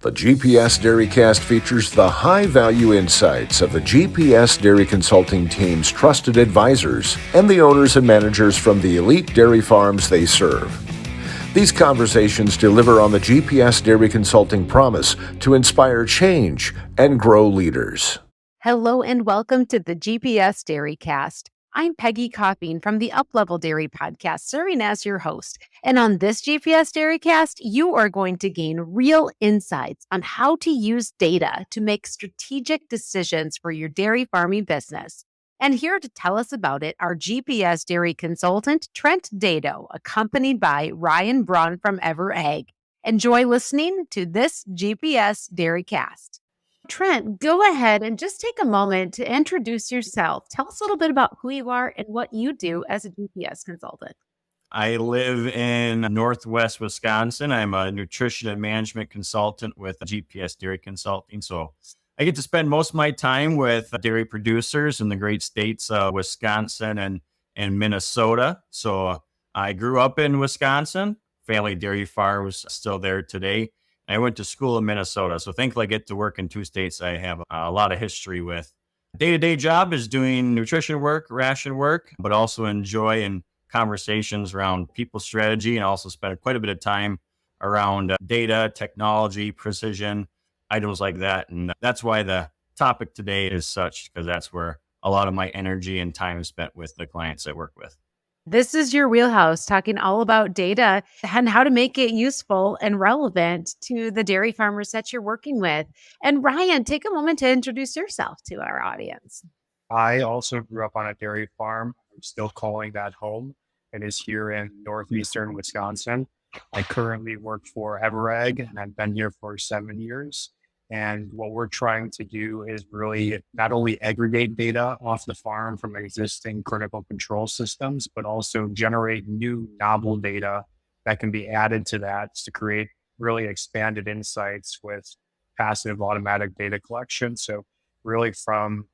The GPS DairyCAST features the high-value insights of the GPS Dairy Consulting team's trusted advisors and the owners and managers from the elite dairy farms they serve. These conversations deliver on the GPS Dairy Consulting promise to inspire change and grow leaders. Hello and welcome to the GPS DairyCAST. I'm Peggy Coffeen from the Uplevel Dairy Podcast, serving as your host. And on this GPS DairyCAST, you are going to gain real insights on how to use data to make strategic decisions for your dairy farming business. And here to tell us about it, our GPS dairy consultant, Trent Dado, accompanied by Ryne Braun from EverAg. Enjoy listening to this GPS DairyCAST. Trent, go ahead and just take a moment to introduce yourself. Tell us a little bit about who you are and what you do as a GPS consultant. I live in Northwest Wisconsin. I'm a nutrition and management consultant with GPS Dairy Consulting. So I get to spend most of my time with dairy producers in the great states of Wisconsin and Minnesota. So I grew up in Wisconsin. Family dairy farm was still there today. I went to school in Minnesota. So thankfully I get to work in two states I have a lot of history with. Day-to-day job is doing nutrition work, ration work, but also enjoy and conversations around people strategy, and also spend quite a bit of time around data, technology, precision, items like that. And that's why the topic today is such, because that's where a lot of my energy and time is spent with the clients I work with. This is your wheelhouse, talking all about data and how to make it useful and relevant to the dairy farmers that you're working with. And Ryan, take a moment to introduce yourself to our audience. I also grew up on a dairy farm. I'm still calling that home. It is here in northeastern Wisconsin. I currently work for EverAg, and I've been here for 7 years. And what we're trying to do is really not only aggregate data off the farm from existing critical control systems, but also generate new novel data that can be added to that to create really expanded insights with passive automatic data collection. So really from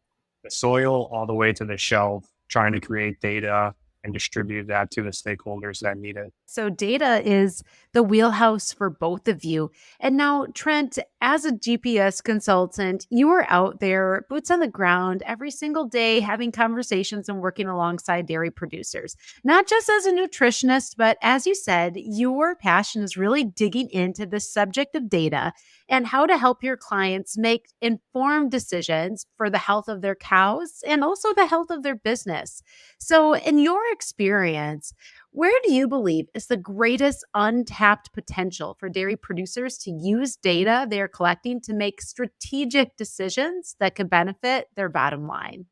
the soil all the way to the shelf, trying to create data and distribute that to the stakeholders that need it. So data is the wheelhouse for both of you. And now, Trent, as a GPS consultant, you are out there, boots on the ground, every single day, having conversations and working alongside dairy producers, not just as a nutritionist, but as you said, your passion is really digging into the subject of data and how to help your clients make informed decisions for the health of their cows and also the health of their business. So in your experience, where do you believe is the greatest untapped potential for dairy producers to use data they're collecting to make strategic decisions that could benefit their bottom line?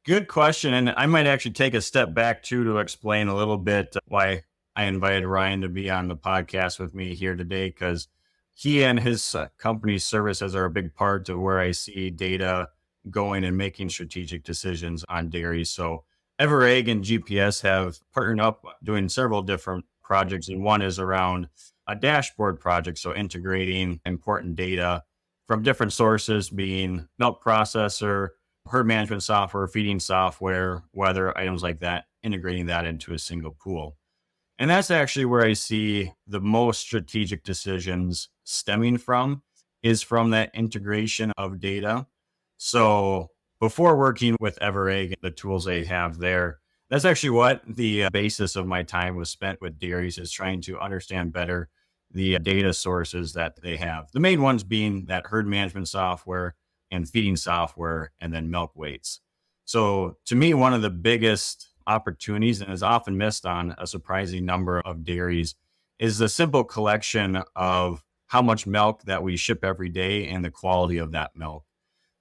Good question. And I might actually take a step back too to explain a little bit why I invited Ryan to be on the podcast with me here today, because he and his company's services are a big part of where I see data going and making strategic decisions on dairy. So EverAg and GPS have partnered up doing several different projects, and one is around a dashboard project. So integrating important data from different sources, being milk processor, herd management software, feeding software, weather, items like that, integrating that into a single pool. And that's actually where I see the most strategic decisions stemming from, is from that integration of data. So before working with EverAg, the tools they have there, that's actually what the basis of my time was spent with dairies, is trying to understand better the data sources that they have. The main ones being that herd management software and feeding software, and then milk weights. So to me, one of the biggest opportunities, and is often missed on a surprising number of dairies, is the simple collection of how much milk that we ship every day and the quality of that milk.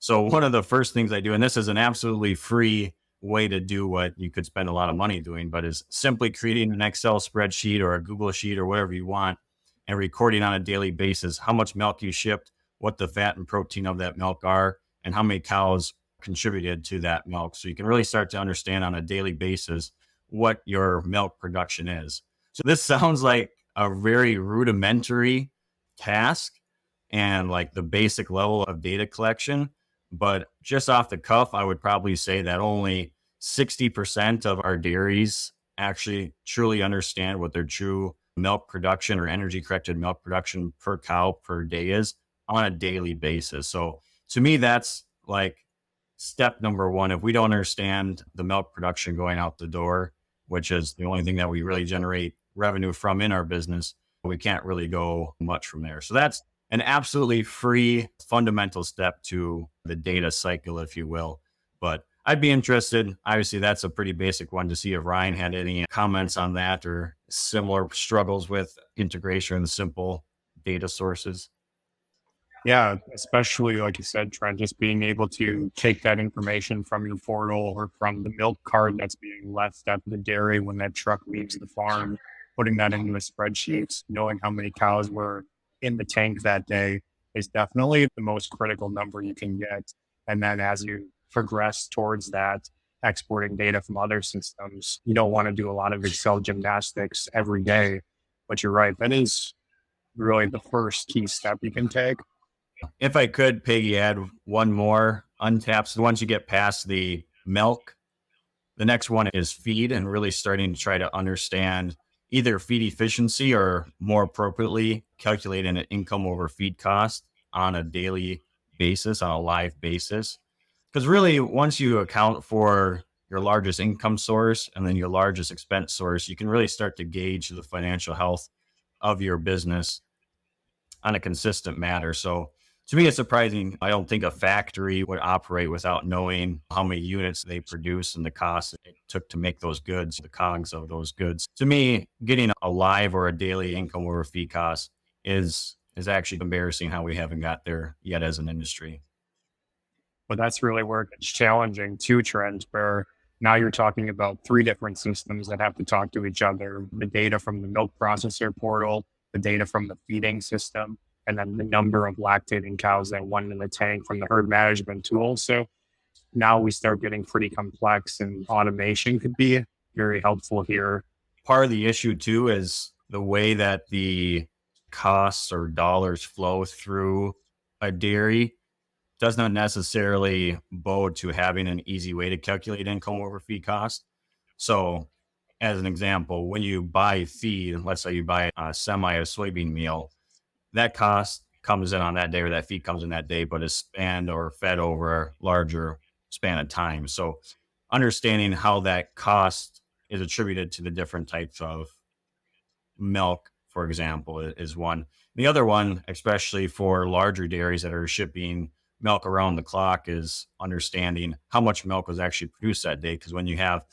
So one of the first things I do, and this is an absolutely free way to do what you could spend a lot of money doing, but is simply creating an Excel spreadsheet or a Google sheet or whatever you want, and recording on a daily basis how much milk you shipped, what the fat and protein of that milk are, and how many cows contributed to that milk. So you can really start to understand on a daily basis what your milk production is. So this sounds like a very rudimentary task and like the basic level of data collection. But just off the cuff, I would probably say that only 60% of our dairies actually truly understand what their true milk production or energy corrected milk production per cow per day is on a daily basis. So to me, that's like step number one. If we don't understand the milk production going out the door, which is the only thing that we really generate revenue from in our business, we can't really go much from there. So that's an absolutely free fundamental step to the data cycle, if you will. But I'd be interested. Obviously, that's a pretty basic one to see if Ryne had any comments on that or similar struggles with integration and simple data sources. Yeah, especially like you said, Trent, just being able to take that information from your portal or from the milk cart that's being left at the dairy when that truck leaves the farm, putting that into a spreadsheet, knowing how many cows were in the tank that day is definitely the most critical number you can get. And then as you progress towards that, exporting data from other systems, you don't want to do a lot of Excel gymnastics every day. But you're right, that is really the first key step you can take. If I could, Peggy, add one more untapped. So once you get past the milk, the next one is feed, and really starting to try to understand either feed efficiency or more appropriately calculating an income over feed cost on a daily basis, on a live basis. Because really, once you account for your largest income source and then your largest expense source, you can really start to gauge the financial health of your business on a consistent manner. So to me, it's surprising. I don't think a factory would operate without knowing how many units they produce and the cost it took to make those goods, the cogs of those goods. To me, getting a live or a daily income over feed cost is actually embarrassing how we haven't got there yet as an industry. But that's really where it gets challenging too, Trent, where now you're talking about three different systems that have to talk to each other. The data from the milk processor portal, the data from the feeding system, and then the number of lactating cows that went in the tank from the herd management tool. So now we start getting pretty complex, and automation could be very helpful here. Part of the issue too is the way that the costs or dollars flow through a dairy does not necessarily bode to having an easy way to calculate income over feed cost. So as an example, when you buy feed, let's say you buy a soybean meal, that cost comes in on that day or that feed comes in that day, but is spanned or fed over a larger span of time. So understanding how that cost is attributed to the different types of milk, for example, is one. The other one, especially for larger dairies that are shipping milk around the clock, is understanding how much milk was actually produced that day. Because when you have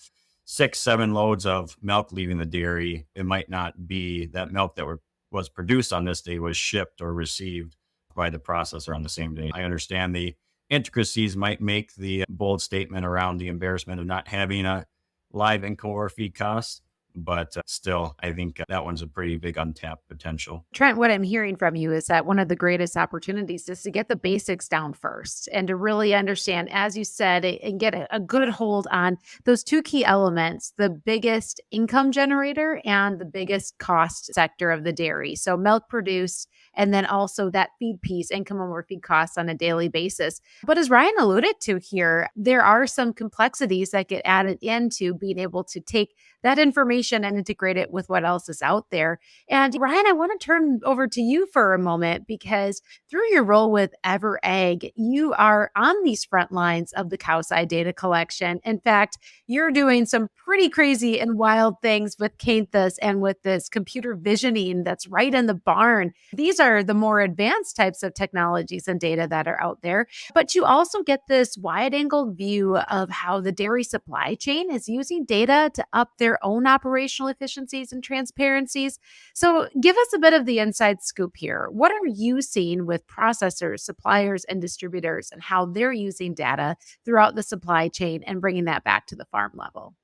6-7 loads of milk leaving the dairy, it might not be that milk that was produced on this day was shipped or received by the processor on the same day. I understand the intricacies might make the bold statement around the embarrassment of not having a live income over feed cost. But still, I think that one's a pretty big untapped potential. Trent, what I'm hearing from you is that one of the greatest opportunities is to get the basics down first and to really understand, as you said, and get a good hold on those two key elements, the biggest income generator and the biggest cost sector of the dairy. So milk produced, and then also that feed piece, income over feed costs on a daily basis. But as Ryne alluded to here, there are some complexities that get added into being able to take that information and integrate it with what else is out there. And Ryne, I want to turn over to you for a moment because through your role with EverEgg, you are on these front lines of the cow side data collection. In fact, you're doing some pretty crazy and wild things with Canthus and with this computer visioning that's right in the barn. These are the more advanced types of technologies and data that are out there, but you also get this wide angle view of how the dairy supply chain is using data to up their own operational efficiencies and transparencies. So give us a bit of the inside scoop here. What are you seeing with processors, suppliers, and distributors and how they're using data throughout the supply chain and bringing that back to the farm level?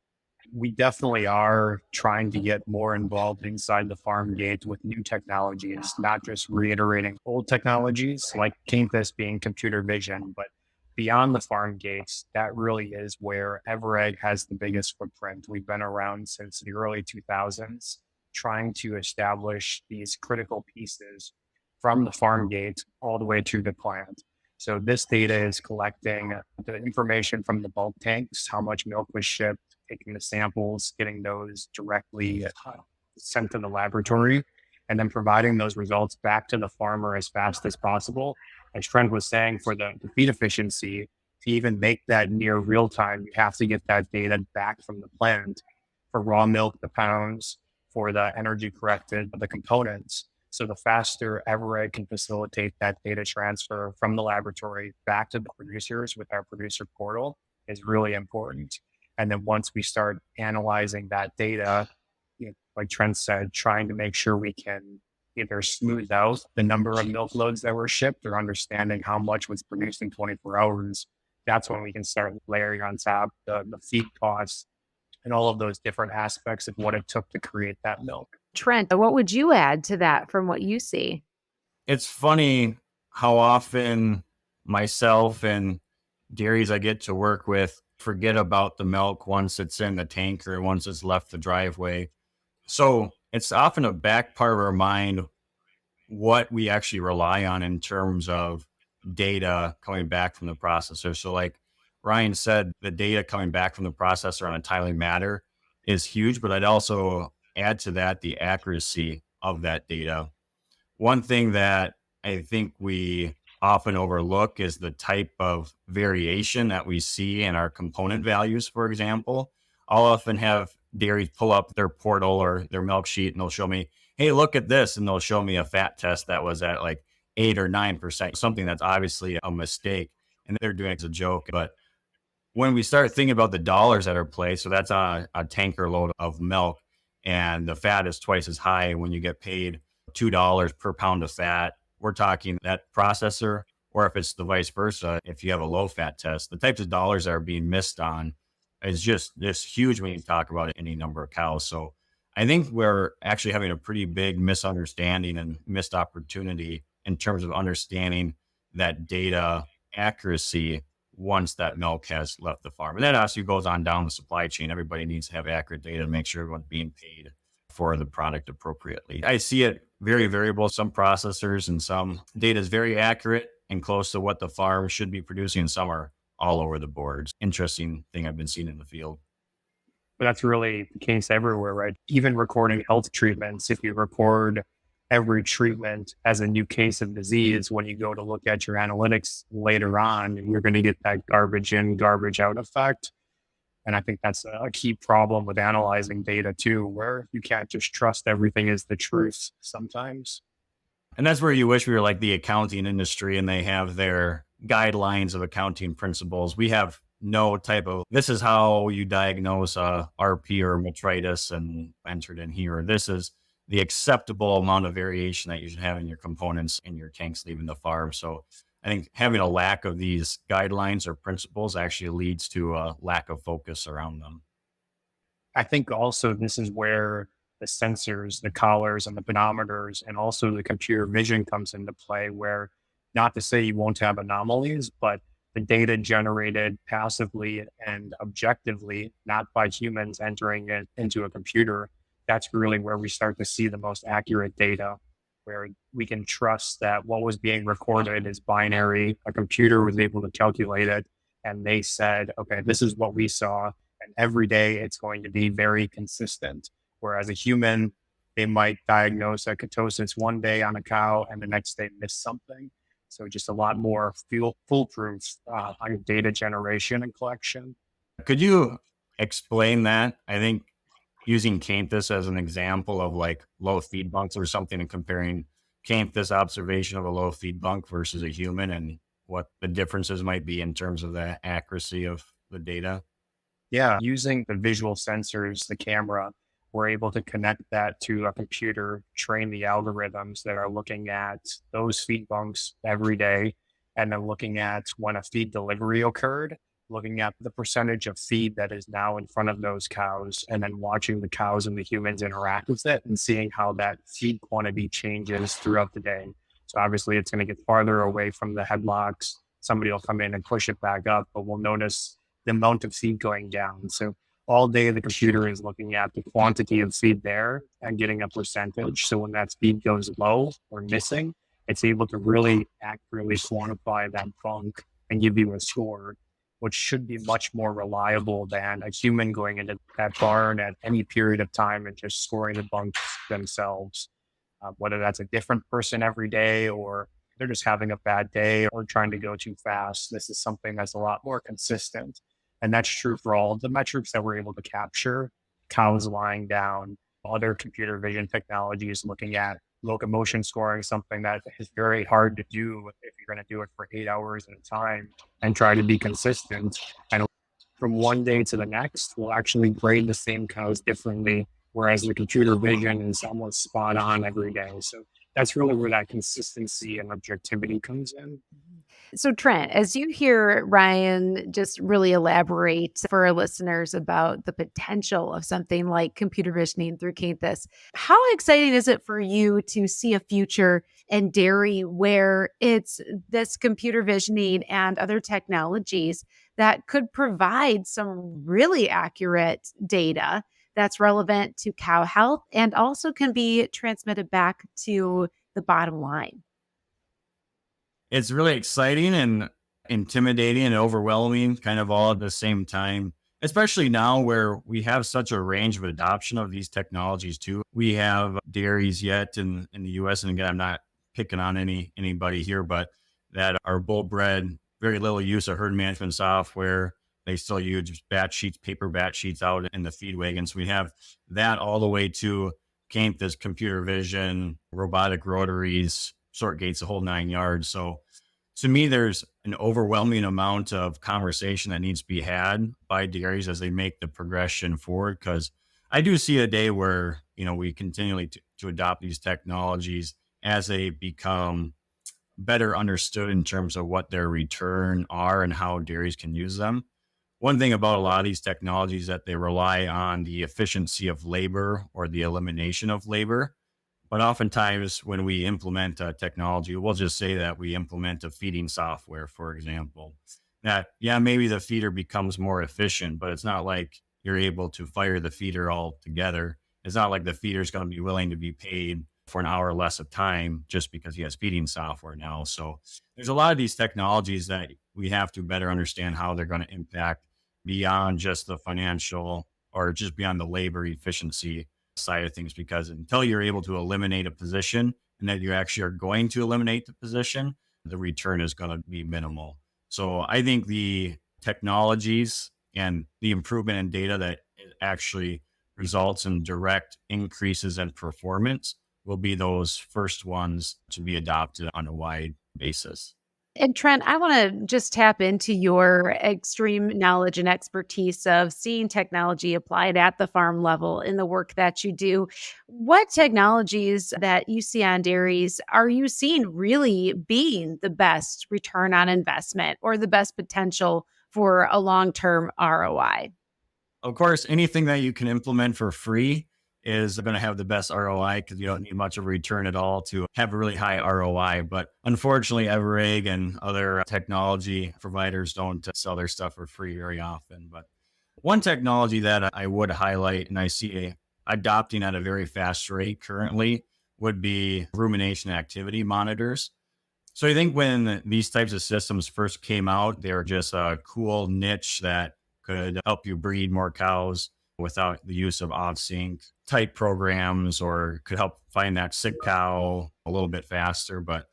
We definitely are trying to get more involved inside the farm gate with new technologies, not just reiterating old technologies like Canthus being computer vision, but beyond the farm gates, that really is where EverEgg has the biggest footprint. We've been around since the early 2000s, trying to establish these critical pieces from the farm gate all the way to the plant. So this data is collecting the information from the bulk tanks, how much milk was shipped, taking the samples, getting those directly sent to the laboratory, and then providing those results back to the farmer as fast as possible. As Trent was saying, for the feed efficiency, to even make that near real time, you have to get that data back from the plant for raw milk, the pounds, for the energy corrected, the components. So the faster EverEgg can facilitate that data transfer from the laboratory back to the producers with our producer portal is really important. And then once we start analyzing that data, like Trent said, trying to make sure we can either smooth out the number of milk loads that were shipped or understanding how much was produced in 24 hours, that's when we can start layering on top the feed costs and all of those different aspects of what it took to create that milk. Trent, what would you add to that from what you see? It's funny how often myself and dairies I get to work with forget about the milk once it's in the tanker, once it's left the driveway. So it's often a back part of our mind what we actually rely on in terms of data coming back from the processor. So like Ryan said, the data coming back from the processor on a timely matter is huge, but I'd also add to that the accuracy of that data. One thing that I think we often overlook is the type of variation that we see in our component values, for example. I'll often have dairies pull up their portal or their milk sheet and they'll show me, hey, look at this. And they'll show me a fat test that was at like 8 or 9%, something that's obviously a mistake. And they're doing it as a joke. But when we start thinking about the dollars that are played, so that's a tanker load of milk, and the fat is twice as high when you get paid $2 per pound of fat. We're talking that processor, or if it's the vice versa, if you have a low fat test, the types of dollars that are being missed on is just this huge when you talk about any number of cows. So I think we're actually having a pretty big misunderstanding and missed opportunity in terms of understanding that data accuracy once that milk has left the farm. And that actually goes on down the supply chain. Everybody needs to have accurate data to make sure everyone's being paid for the product appropriately. I see it very variable. Some processors and some data is very accurate and close to what the farm should be producing, and some are all over the boards. Interesting thing I've been seeing in the field. But that's really the case everywhere, right? Even recording health treatments, if you record every treatment as a new case of disease, when you go to look at your analytics later on, you're going to get that garbage in, garbage out effect. And I think that's a key problem with analyzing data too, where you can't just trust everything is the truth sometimes. And that's where you wish we were like the accounting industry and they have their guidelines of accounting principles. We have no type of, this is how you diagnose a RP or metritis and entered in here. This is the acceptable amount of variation that you should have in your components in your tanks leaving the farm. So I think having a lack of these guidelines or principles actually leads to a lack of focus around them. I think also this is where the sensors, the collars and the pedometers, and also the computer vision comes into play, where not to say you won't have anomalies, but the data generated passively and objectively, not by humans entering it into a computer, that's really where we start to see the most accurate data, where we can trust that what was being recorded is binary. A computer was able to calculate it, and they said, okay, this is what we saw. And every day it's going to be very consistent. Whereas a human, they might diagnose a ketosis one day on a cow and the next day miss something. So just a lot more foolproof on data generation and collection. Could you explain that? I think using Canthus as an example of like low feed bunks or something and comparing Canthus observation of a low feed bunk versus a human and what the differences might be in terms of the accuracy of the data. Yeah, using the visual sensors, the camera, we're able to connect that to a computer, train the algorithms that are looking at those feed bunks every day, and then looking at when a feed delivery occurred, looking at the percentage of feed that is now in front of those cows, and then watching the cows and the humans interact with it and seeing how that feed quantity changes throughout the day. So obviously it's going to get farther away from the headlocks. Somebody will come in and push it back up, but we'll notice the amount of feed going down. So all day the computer is looking at the quantity of feed there and getting a percentage. So when that feed goes low or missing, it's able to really accurately quantify that bunk and give you a score, which should be much more reliable than a human going into that barn at any period of time and just scoring the bunks themselves. whether that's a different person every day or they're just having a bad day or trying to go too fast. This is something that's a lot more consistent. And that's true for all of the metrics that we're able to capture: cows lying down, other computer vision technologies looking at locomotion scoring, something that is very hard to do if you're going to do it for 8 hours at a time and try to be consistent. And from one day to the next, we'll actually grade the same cows differently, whereas the computer vision is almost spot on every day. So that's really where that consistency and objectivity comes in. So, Trent, as you hear Ryan just really elaborate for our listeners about the potential of something like computer visioning through Canthus, how exciting is it for you to see a future in dairy where it's this computer visioning and other technologies that could provide some really accurate data that's relevant to cow health and also can be transmitted back to the bottom line? It's really exciting and intimidating and overwhelming kind of all at the same time, especially now where we have such a range of adoption of these technologies too. We have dairies yet in the US, and again, I'm not picking on anybody here, but that are bull bred, very little use of herd management software. They still use paper batch sheets out in the feed wagons. We have that all the way to Canthus, computer vision, robotic rotaries, sort gates, the whole 9 yards. So to me, there's an overwhelming amount of conversation that needs to be had by dairies as they make the progression forward. Because I do see a day where, we continually to adopt these technologies as they become better understood in terms of what their return are and how dairies can use them. One thing about a lot of these technologies is that they rely on the efficiency of labor or the elimination of labor. But oftentimes when we implement a technology, we'll just say that we implement a feeding software, for example, that, maybe the feeder becomes more efficient, but it's not like you're able to fire the feeder altogether. It's not like the feeder is going to be willing to be paid for an hour less of time just because he has feeding software now. So there's a lot of these technologies that we have to better understand how they're going to impact beyond just the financial or just beyond the labor efficiency side of things, because until you're able to eliminate a position and that you actually are going to eliminate the position, the return is going to be minimal. So I think the technologies and the improvement in data that actually results in direct increases in performance will be those first ones to be adopted on a wide basis. And Trent, I want to just tap into your extreme knowledge and expertise of seeing technology applied at the farm level in the work that you do. What technologies that you see on dairies are you seeing really being the best return on investment or the best potential for a long-term ROI? Of course, anything that you can implement for free is going to have the best ROI because you don't need much of a return at all to have a really high ROI. But unfortunately, Everegg and other technology providers don't sell their stuff for free very often. But one technology that I would highlight and I see adopting at a very fast rate currently would be rumination activity monitors. So I think when these types of systems first came out, they were just a cool niche that could help you breed more cows without the use of off-sync type programs, or could help find that sick cow a little bit faster. But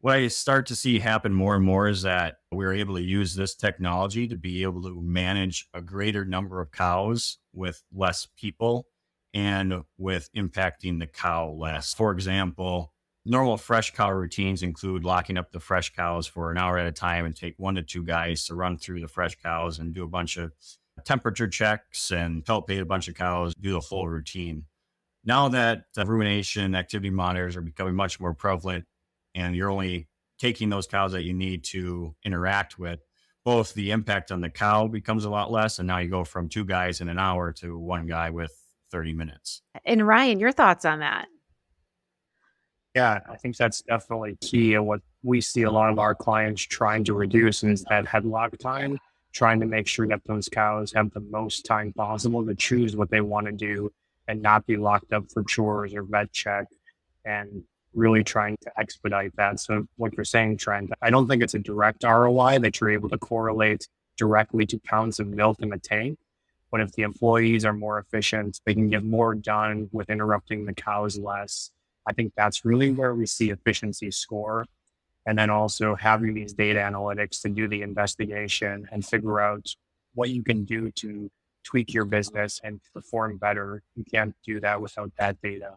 what I start to see happen more and more is that we're able to use this technology to be able to manage a greater number of cows with less people and with impacting the cow less. For example, normal fresh cow routines include locking up the fresh cows for an hour at a time and take 1 to 2 guys to run through the fresh cows and do a bunch of temperature checks and palpate a bunch of cows, do the full routine. Now that rumination activity monitors are becoming much more prevalent and you're only taking those cows that you need to interact with, both the impact on the cow becomes a lot less. And now you go from 2 guys in an hour to 1 guy with 30 minutes. And Ryan, your thoughts on that? Yeah, I think that's definitely key. And what we see a lot of our clients trying to reduce is that headlock time, trying to make sure that those cows have the most time possible to choose what they want to do and not be locked up for chores or vet check, and really trying to expedite that. So what you're saying, Trent, I don't think it's a direct ROI that you're able to correlate directly to pounds of milk in the tank. But if the employees are more efficient, they can get more done with interrupting the cows less. I think that's really where we see efficiency score. And then also having these data analytics to do the investigation and figure out what you can do to tweak your business and perform better. You can't do that without that data.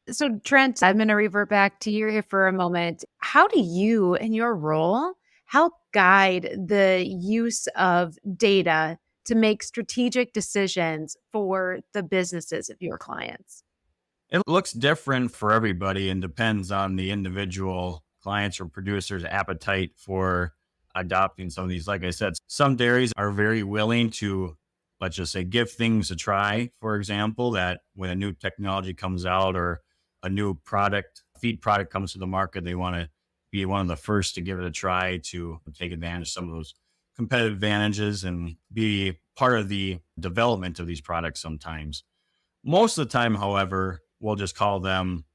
So, Trent, I'm going to revert back to you here for a moment. How do you, in your role, help guide the use of data to make strategic decisions for the businesses of your clients? It looks different for everybody and depends on the individual clients or producers' appetite for adopting some of these. Like I said, some dairies are very willing to, let's just say, give things a try. For example, that when a new technology comes out or a new product, feed product comes to the market, they want to be one of the first to give it a try to take advantage of some of those competitive advantages and be part of the development of these products sometimes. Most of the time, however, we'll just call them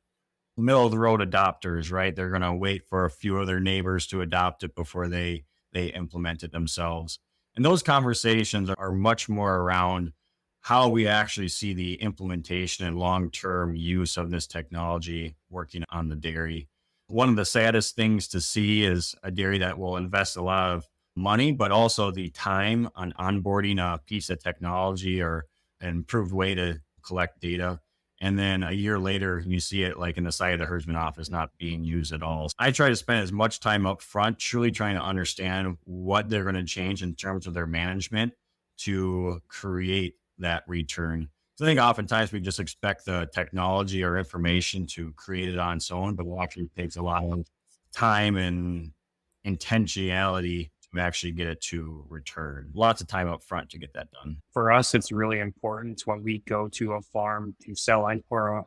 middle of the road adopters, right? They're going to wait for a few of their neighbors to adopt it before they implement it themselves. And those conversations are much more around how we actually see the implementation and long-term use of this technology working on the dairy. One of the saddest things to see is a dairy that will invest a lot of money, but also the time on onboarding a piece of technology or an improved way to collect data. And then a year later, you see it like in the side of the herdsman office not being used at all. I try to spend as much time up front, truly trying to understand what they're going to change in terms of their management to create that return. So I think oftentimes we just expect the technology or information to create it on its own, but it actually takes a lot of time and intentionality to actually get it to return. Lots of time up front to get that done. For us, it's really important when we go to a farm to sell or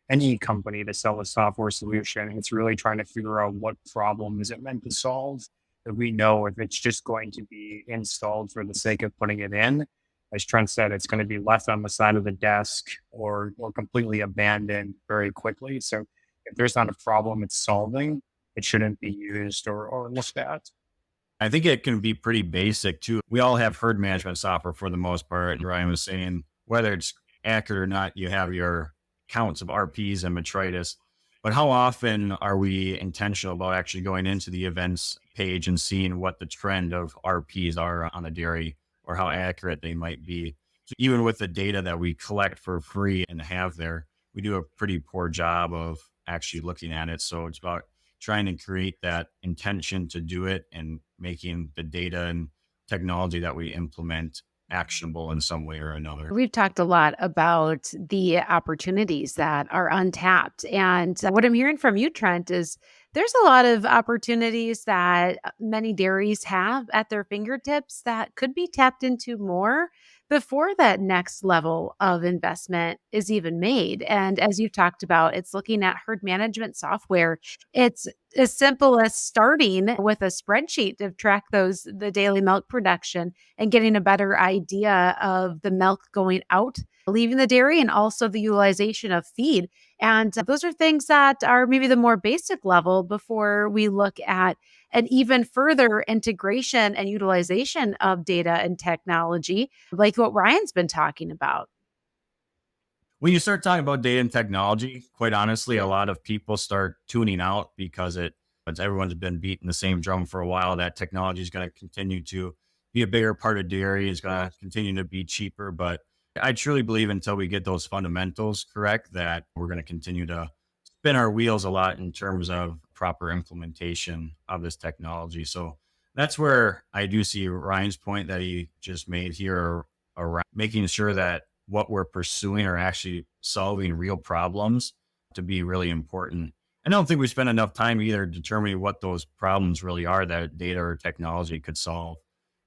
any company to sell a software solution. It's really trying to figure out what problem is it meant to solve. That we know if it's just going to be installed for the sake of putting it in. As Trent said, it's going to be left on the side of the desk or completely abandoned very quickly. So if there's not a problem it's solving, it shouldn't be used or looked at. I think it can be pretty basic too. We all have herd management software for the most part. Ryan was saying, whether it's accurate or not, you have your counts of RPs and metritis. But how often are we intentional about actually going into the events page and seeing what the trend of RPs are on a dairy or how accurate they might be? So even with the data that we collect for free and have there, we do a pretty poor job of actually looking at it. So it's about trying to create that intention to do it and making the data and technology that we implement actionable in some way or another. We've talked a lot about the opportunities that are untapped. And what I'm hearing from you, Trent, is there's a lot of opportunities that many dairies have at their fingertips that could be tapped into more before that next level of investment is even made. And as you've talked about, it's looking at herd management software. It's as simple as starting with a spreadsheet to track the daily milk production and getting a better idea of the milk going out, leaving the dairy, and also the utilization of feed. And those are things that are maybe the more basic level before we look at an even further integration and utilization of data and technology, like what Ryan's been talking about. When you start talking about data and technology, quite honestly, a lot of people start tuning out because everyone's been beating the same drum for a while. That technology is going to continue to be a bigger part of dairy, is going to continue to be cheaper. But I truly believe until we get those fundamentals correct, that we're going to continue to spin our wheels a lot in terms of proper implementation of this technology. So that's where I do see Ryan's point that he just made here around making sure that what we're pursuing are actually solving real problems to be really important. I don't think we spend enough time either determining what those problems really are that data or technology could solve.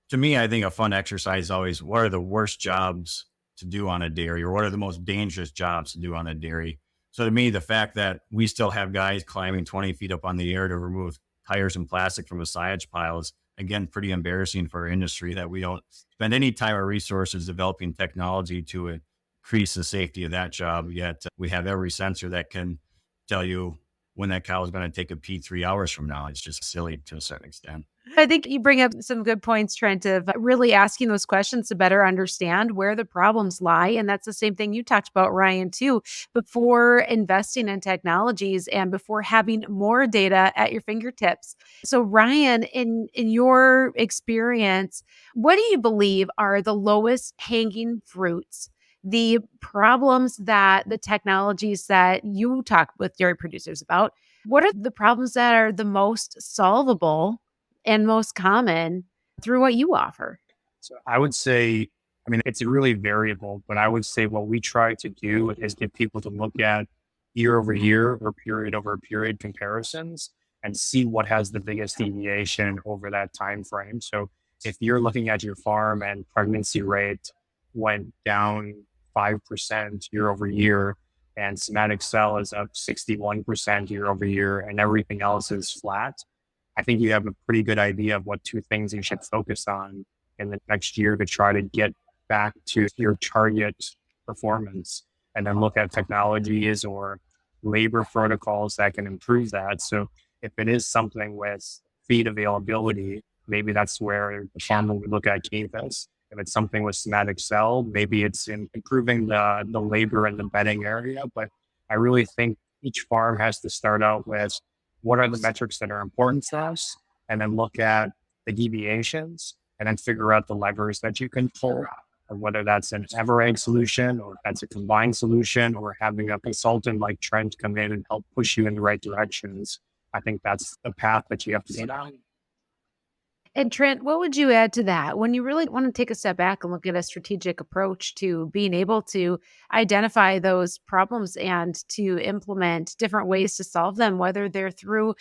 To me, I think a fun exercise is always, what are the worst jobs to do on a dairy, or what are the most dangerous jobs to do on a dairy? So to me, the fact that we still have guys climbing 20 feet up on the air to remove tires and plastic from a silage pile is, again, pretty embarrassing for our industry, that we don't spend any time or resources developing technology to increase the safety of that job. Yet we have every sensor that can tell you when that cow is going to take a pee 3 hours from now. It's just silly to a certain extent. I think you bring up some good points, Trent, of really asking those questions to better understand where the problems lie. And that's the same thing you talked about, Ryan, too, before investing in technologies and before having more data at your fingertips. So, Ryan, in your experience, what do you believe are the lowest hanging fruits? The problems that the technologies that you talk with dairy producers about, what are the problems that are the most solvable and most common through what you offer? So I would say, I mean, it's really variable, but I would say what we try to do is get people to look at year over year or period over period comparisons and see what has the biggest deviation over that time frame. So if you're looking at your farm and pregnancy rate went down 5% year over year and somatic cell is up 61% year over year and everything else is flat, I think you have a pretty good idea of what two things you should focus on in the next year to try to get back to your target performance, and then look at technologies or labor protocols that can improve that. So if it is something with feed availability, maybe that's where the farmer would look at Canvas. If it's something with somatic cell, maybe it's in improving the labor and the bedding area. But I really think each farm has to start out with what are the metrics that are important to us, and then look at the deviations and then figure out the levers that you can pull, or whether that's an ever-egg solution or that's a combined solution or having a consultant like Trent come in and help push you in the right directions. I think that's the path that you have to go down. And Trent, what would you add to that when you really want to take a step back and look at a strategic approach to being able to identify those problems and to implement different ways to solve them, whether they're through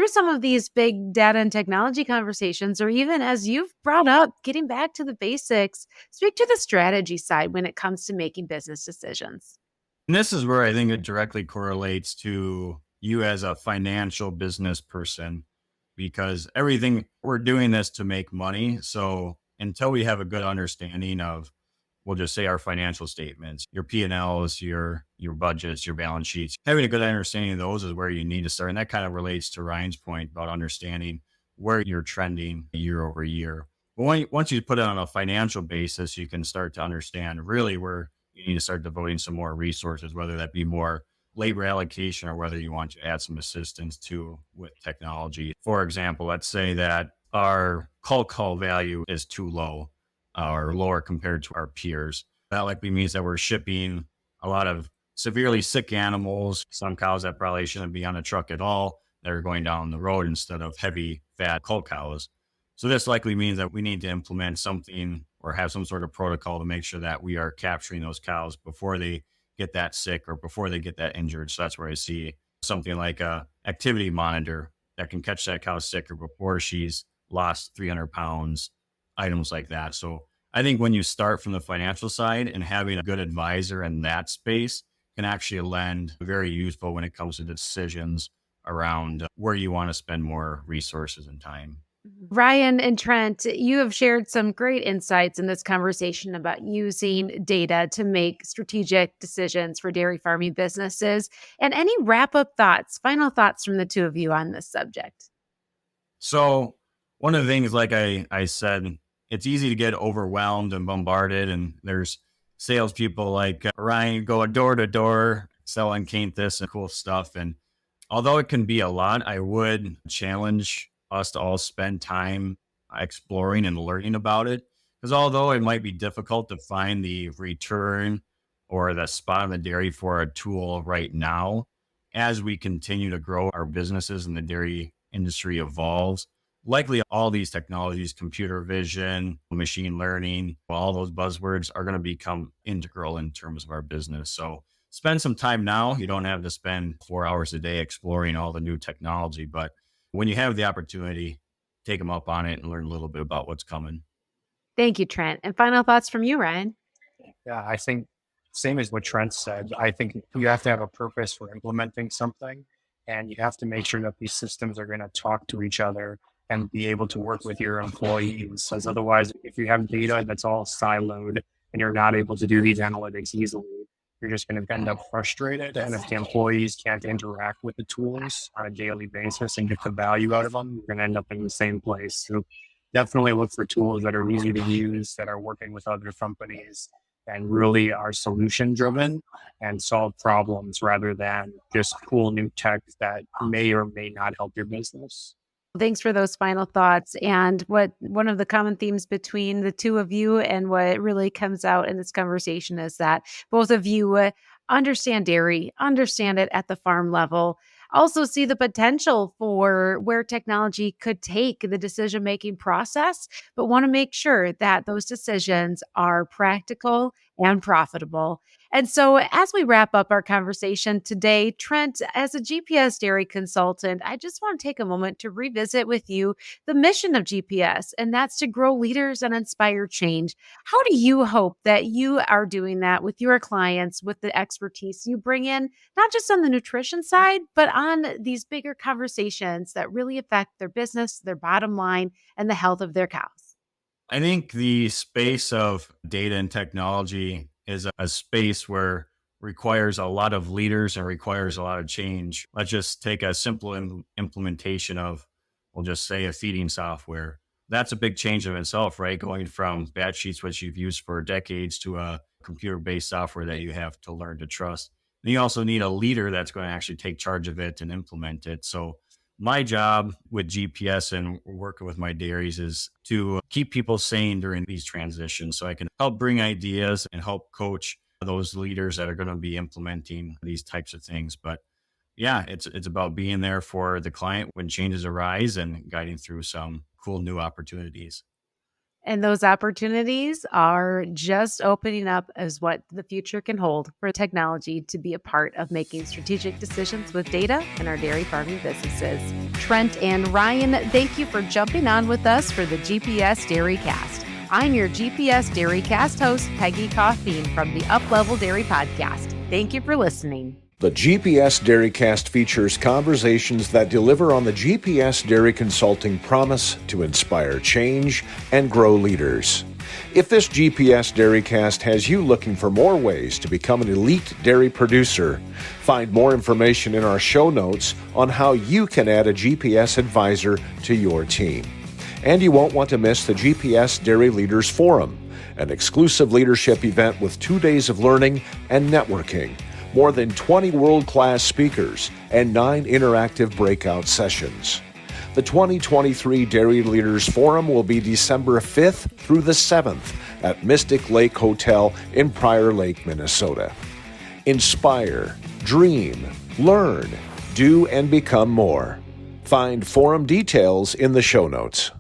some of these big data and technology conversations, or even as you've brought up, getting back to the basics, speak to the strategy side when it comes to making business decisions. And this is where I think it directly correlates to you as a financial business person, because everything we're doing this to make money. So until we have a good understanding of, we'll just say our financial statements, your P&Ls, your budgets, your balance sheets, having a good understanding of those is where you need to start. And that kind of relates to Ryan's point about understanding where you're trending year over year. But once you put it on a financial basis, you can start to understand really where you need to start devoting some more resources, whether that be more labor allocation or whether you want to add some assistance to with technology. For example, let's say that our call value is too low or lower compared to our peers. That likely means that we're shipping a lot of severely sick animals, some cows that probably shouldn't be on a truck at all, that are going down the road instead of heavy fat cull cows. So this likely means that we need to implement something or have some sort of protocol to make sure that we are capturing those cows before they get that sick or before they get that injured. So that's where I see something like a activity monitor that can catch that cow sick or before she's lost 300 pounds, items like that. So I think when you start from the financial side and having a good advisor in that space can actually lend very useful when it comes to decisions around where you want to spend more resources and time. Ryan and Trent, you have shared some great insights in this conversation about using data to make strategic decisions for dairy farming businesses. And any wrap up thoughts, final thoughts from the two of you on this subject? So one of the things, like I said, it's easy to get overwhelmed and bombarded. And there's salespeople like Ryan going door to door selling Canthus and cool stuff. And although it can be a lot, I would challenge us to all spend time exploring and learning about it. Because although it might be difficult to find the return or the spot on the dairy for a tool right now, as we continue to grow our businesses and the dairy industry evolves, likely all these technologies, computer vision, machine learning, all those buzzwords are going to become integral in terms of our business. So spend some time now. You don't have to spend 4 hours a day exploring all the new technology, but when you have the opportunity, take them up on it and learn a little bit about what's coming. Thank you, Trent. And final thoughts from you, Ryan? Yeah, I think same as what Trent said. I think you have to have a purpose for implementing something, and you have to make sure that these systems are going to talk to each other and be able to work with your employees. Because otherwise, if you have data that's all siloed and you're not able to do these analytics easily, you're just going to end up frustrated. And if the employees can't interact with the tools on a daily basis and get the value out of them, you're going to end up in the same place. So definitely look for tools that are easy to use, that are working with other companies, and really are solution driven and solve problems rather than just cool new tech that may or may not help your business. Thanks for those final thoughts. And one of the common themes between the two of you and what really comes out in this conversation is that both of you understand dairy, understand it at the farm level, also see the potential for where technology could take the decision-making process, but want to make sure that those decisions are practical and profitable. And so as we wrap up our conversation today, Trent, as a GPS dairy consultant, I just want to take a moment to revisit with you the mission of GPS, and that's to grow leaders and inspire change. How do you hope that you are doing that with your clients, with the expertise you bring in, not just on the nutrition side, but on these bigger conversations that really affect their business, their bottom line, and the health of their cows? I think the space of data and technology is a space where requires a lot of leaders and requires a lot of change. Let's just take a simple implementation of, we'll just say, a feeding software. That's a big change of itself, right? Going from batch sheets, which you've used for decades, to a computer-based software that you have to learn to trust. And you also need a leader that's going to actually take charge of it and implement it. So my job with GPS and working with my dairies is to keep people sane during these transitions, so I can help bring ideas and help coach those leaders that are going to be implementing these types of things. But yeah, it's about being there for the client when changes arise and guiding through some cool new opportunities. And those opportunities are just opening up as what the future can hold for technology to be a part of making strategic decisions with data in our dairy farming businesses. Trent and Ryne, thank you for jumping on with us for the GPS DairyCAST. I'm your GPS DairyCAST host, Peggy Coffeen from the Uplevel Dairy Podcast. Thank you for listening. The GPS DairyCAST features conversations that deliver on the GPS Dairy Consulting promise to inspire change and grow leaders. If this GPS DairyCAST has you looking for more ways to become an elite dairy producer, find more information in our show notes on how you can add a GPS advisor to your team. And you won't want to miss the GPS Dairy Leaders Forum, an exclusive leadership event with 2 days of learning and networking, more than 20 world-class speakers, and 9 interactive breakout sessions. The 2023 Dairy Leaders Forum will be December 5th through the 7th at Mystic Lake Hotel in Prior Lake, Minnesota. Inspire, dream, learn, do, and become more. Find forum details in the show notes.